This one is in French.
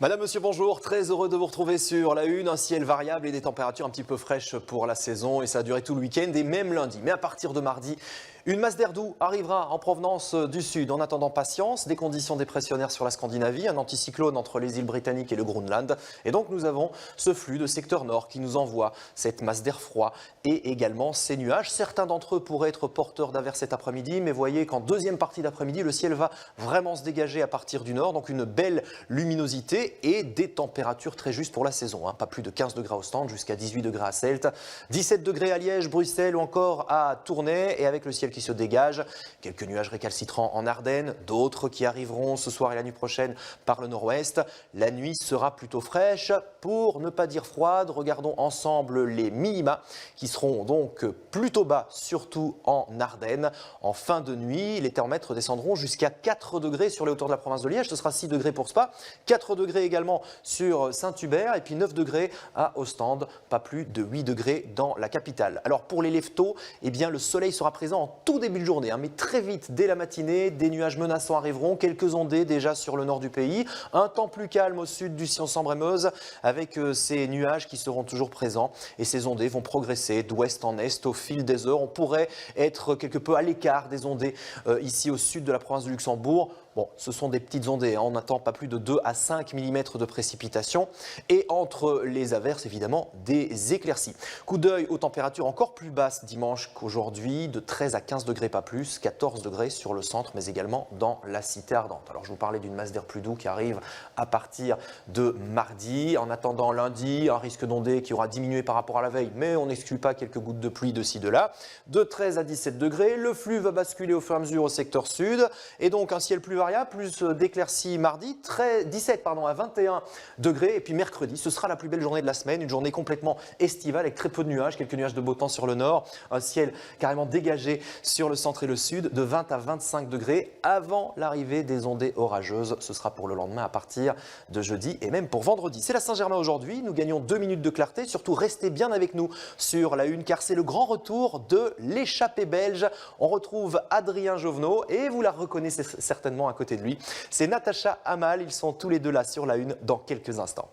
Madame, monsieur, bonjour. Très heureux de vous retrouver sur la une. Un ciel variable et des températures un petit peu fraîches pour la saison. Et ça a duré tout le week-end et même lundi. Mais à partir de mardi, une masse d'air doux arrivera en provenance du sud. En attendant, patience, des conditions dépressionnaires sur la Scandinavie, un anticyclone entre les îles britanniques et le Groenland. Et donc nous avons ce flux de secteur nord qui nous envoie cette masse d'air froid et également ces nuages. Certains d'entre eux pourraient être porteurs d'averses cet après-midi, mais voyez qu'en deuxième partie d'après-midi, le ciel va vraiment se dégager à partir du nord. Donc une belle luminosité et des températures très justes pour la saison. Pas plus de 15 degrés au stand, jusqu'à 18 degrés à Celt, 17 degrés à Liège, Bruxelles ou encore à Tournai. Et avec le ciel qui se dégage, quelques nuages récalcitrants en Ardennes, d'autres qui arriveront ce soir et la nuit prochaine par le nord-ouest. La nuit sera plutôt fraîche, pour ne pas dire froide. Regardons ensemble les minima qui seront donc plutôt bas, surtout en Ardennes. En fin de nuit, les thermomètres descendront jusqu'à 4 degrés sur les hauteurs de la province de Liège. Ce sera 6 degrés pour Spa, 4 degrés également sur Saint-Hubert et puis 9 degrés à Ostende, pas plus de 8 degrés dans la capitale. Alors pour les lève-tôt, eh bien le soleil sera présent en tout début de journée, mais très vite dès la matinée, des nuages menaçants arriveront, quelques ondées déjà sur le nord du pays, un temps plus calme au sud du Sion-Sambre-et-Meuse avec ces nuages qui seront toujours présents et ces ondées vont progresser d'ouest en est au fil des heures. On pourrait être quelque peu à l'écart des ondées ici au sud de la province du Luxembourg. Bon, ce sont des petites ondées, on n'attend pas plus de 2 à 5 mm de précipitations et entre les averses, évidemment, des éclaircies. Coup d'œil aux températures encore plus basses dimanche qu'aujourd'hui, de 13 à 15 degrés pas plus, 14 degrés sur le centre, mais également dans la cité ardente. Alors je vous parlais d'une masse d'air plus doux qui arrive à partir de mardi. En attendant lundi, un risque d'ondée qui aura diminué par rapport à la veille, mais on n'exclut pas quelques gouttes de pluie de ci, de là. De 13 à 17 degrés, le flux va basculer au fur et à mesure au secteur sud et donc un ciel plus variable, plus d'éclaircies mardi, 17 à 21 degrés. Et puis mercredi, ce sera la plus belle journée de la semaine, une journée complètement estivale avec très peu de nuages, quelques nuages de beau temps sur le nord, un ciel carrément dégagé sur le centre et le sud, de 20 à 25 degrés avant l'arrivée des ondées orageuses. Ce sera pour le lendemain à partir de jeudi et même pour vendredi. C'est la Saint-Germain aujourd'hui, nous gagnons 2 minutes de clarté, surtout restez bien avec nous sur la une car c'est le grand retour de l'échappée belge. On retrouve Adrien Jovenot et vous la reconnaissez certainement à côté de lui. C'est Natacha Amal, ils sont tous les deux là sur la une dans quelques instants.